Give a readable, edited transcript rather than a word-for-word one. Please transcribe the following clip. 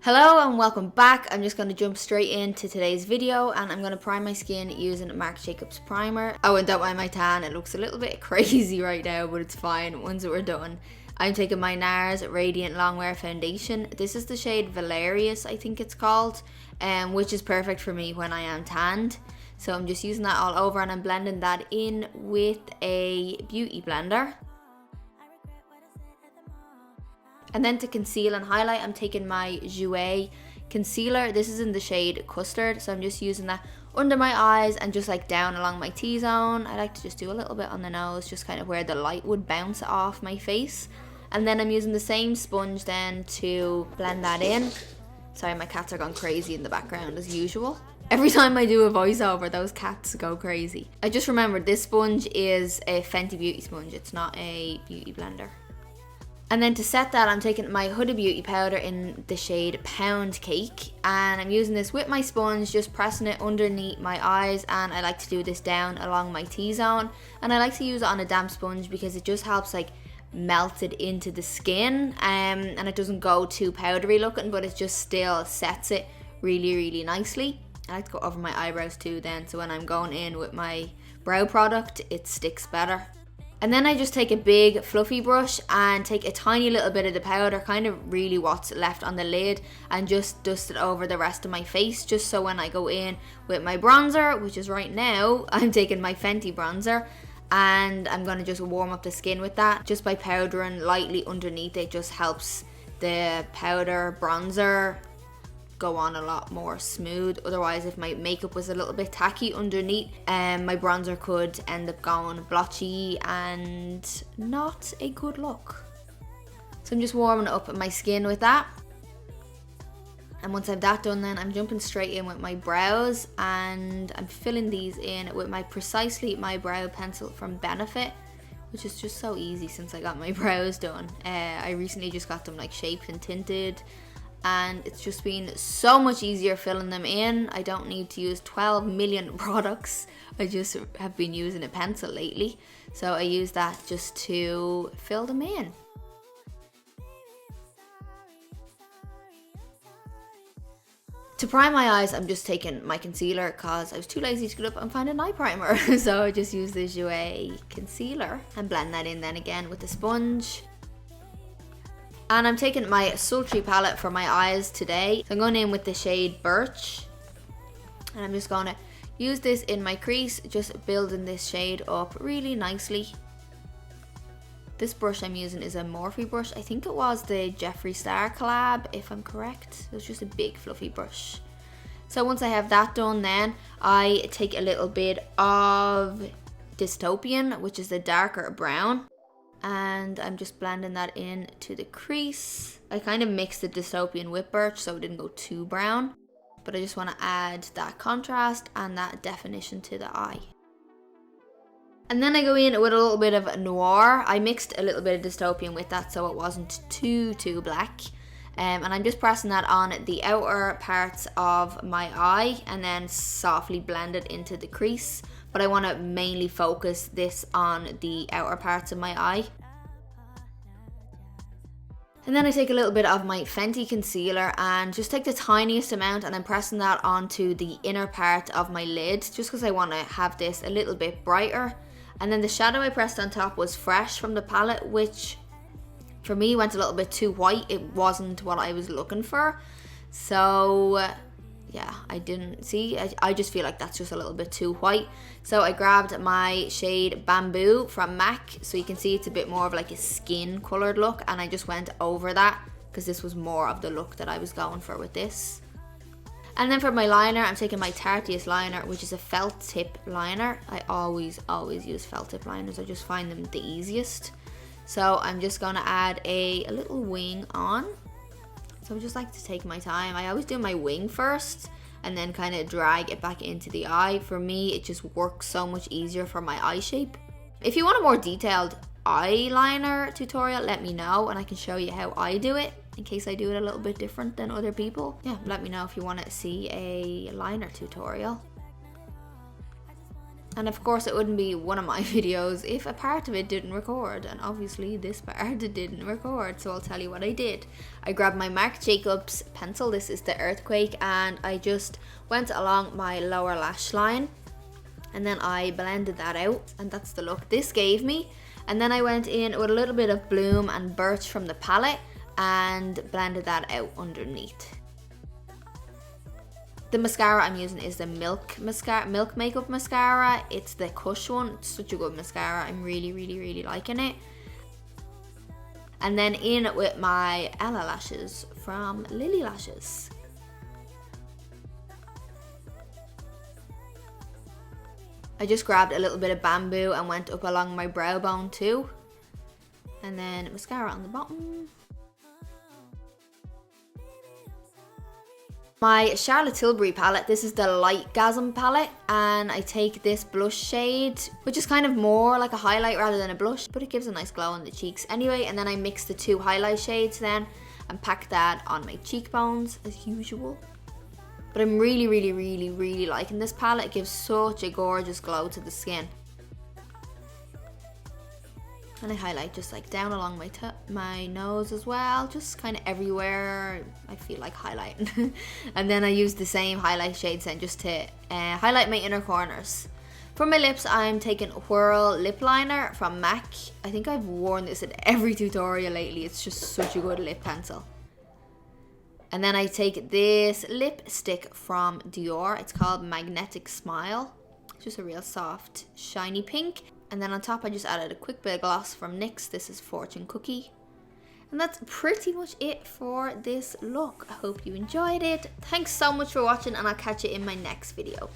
Hello and welcome back. I'm just going to jump straight into today's video and I'm going to prime my skin using Marc Jacobs primer. Oh, and don't mind my tan, it looks a little bit crazy right now, but it's fine once we're done. I'm taking my NARS Radiant Longwear Foundation. This is the shade Valerius, I think it's called, which is perfect for me when I am tanned. So I'm just using that all over and I'm blending that in with a beauty blender. And then to conceal and highlight, I'm taking my Jouer concealer. This is in the shade Custard, so I'm just using that under my eyes and just like down along my T-zone. I like to just do a little bit on the nose, just kind of where the light would bounce off my face. And then I'm using the same sponge then to blend that in. Sorry, my cats are going crazy in the background as usual. Every time I do a voiceover, those cats go crazy. I just remembered this sponge is a Fenty Beauty sponge. It's not a beauty blender. And then to set that, I'm taking my Huda Beauty powder in the shade Pound Cake. And I'm using this with my sponge, just pressing it underneath my eyes. And I like to do this down along my T-zone. And I like to use it on a damp sponge because it just helps like melt it into the skin. And it doesn't go too powdery looking, but it just still sets it really, really nicely. I like to go over my eyebrows too then, so when I'm going in with my brow product, it sticks better. And then I just take a big fluffy brush and take a tiny little bit of the powder, kind of really what's left on the lid, and just dust it over the rest of my face, just so when I go in with my bronzer, which is right now, I'm taking my Fenty bronzer, and I'm going to just warm up the skin with that. Just by powdering lightly underneath, it just helps the powder bronzer go on a lot more smooth. Otherwise, if my makeup was a little bit tacky underneath, my bronzer could end up going blotchy and not a good look. So I'm just warming up my skin with that. And once I've that done, then I'm jumping straight in with my brows and I'm filling these in with my Precisely My Brow pencil from Benefit, which is just so easy since I got my brows done. I recently just got them like shaped and tinted, and it's just been so much easier filling them in. I don't need to use 12 million products. I just have been using a pencil lately, so I use that just to fill them in. To prime my eyes, I'm just taking my concealer because I was too lazy to get up and find an eye primer. So I just use the Jouer concealer and blend that in then again with the sponge. And I'm taking my sultry palette for my eyes today. So I'm going in with the shade Birch. And I'm just going to use this in my crease, just building this shade up really nicely. This brush I'm using is a Morphe brush. I think it was the Jeffree Star collab, if I'm correct. It was just a big fluffy brush. So once I have that done, then I take a little bit of Dystopian, which is the darker brown. And I'm just blending that in to the crease. I kind of mixed the Dystopian with Birch so it didn't go too brown, but I just want to add that contrast and that definition to the eye. And then I go in with a little bit of Noir. I mixed a little bit of Dystopian with that so it wasn't too black. And I'm just pressing that on the outer parts of my eye and then softly blend it into the crease. But I want to mainly focus this on the outer parts of my eye. And then I take a little bit of my Fenty concealer and just take the tiniest amount and I'm pressing that onto the inner part of my lid just because I want to have this a little bit brighter. And then the shadow I pressed on top was Fresh from the palette, which for me went a little bit too white. It wasn't what I was looking for. So yeah, I didn't see. I just feel like that's just a little bit too white. So I grabbed my shade Bamboo from MAC. So you can see it's a bit more of like a skin colored look. And I just went over that because this was more of the look that I was going for with this. And then for my liner, I'm taking my Tarteist liner, which is a felt tip liner. I always use felt tip liners. I just find them the easiest. So I'm just going to add a little wing on. So I just like to take my time. I always do my wing first and then kind of drag it back into the eye. For me, it just works so much easier for my eye shape. If you want a more detailed eyeliner tutorial, let me know and I can show you how I do it in case I do it a little bit different than other people. Yeah, let me know if you want to see a liner tutorial. And of course it wouldn't be one of my videos if a part of it didn't record, and obviously this part didn't record, so I'll tell you what I did. I grabbed my Marc Jacobs pencil, this is the Earthquake, and I just went along my lower lash line and then I blended that out, and that's the look this gave me. And then I went in with a little bit of Bloom and Birch from the palette and blended that out underneath. The mascara I'm using is the Milk Makeup Mascara. It's the Kush one. It's such a good mascara. I'm really liking it. And then in with my Ella lashes from Lily Lashes. I just grabbed a little bit of bamboo and went up along my brow bone too. And then mascara on the bottom. My Charlotte Tilbury palette, this is the Lightgasm palette, and I take this blush shade, which is kind of more like a highlight rather than a blush, but it gives a nice glow on the cheeks anyway, and then I mix the two highlight shades then and pack that on my cheekbones as usual. But I'm really liking this palette. It gives such a gorgeous glow to the skin. And I highlight just like down along my nose as well, just kind of everywhere I feel like highlighting. And then I use the same highlight shades then just to highlight my inner corners. For my lips, I'm taking Whirl lip liner from MAC. I think I've worn this in every tutorial lately. It's just such a good lip pencil. And then I take this lipstick from Dior. It's called Magnetic Smile. It's just a real soft, shiny pink. And then on top I just added a quick bit of gloss from NYX. This is Fortune Cookie. And that's pretty much it for this look. I hope you enjoyed it. Thanks so much for watching, and I'll catch you in my next video.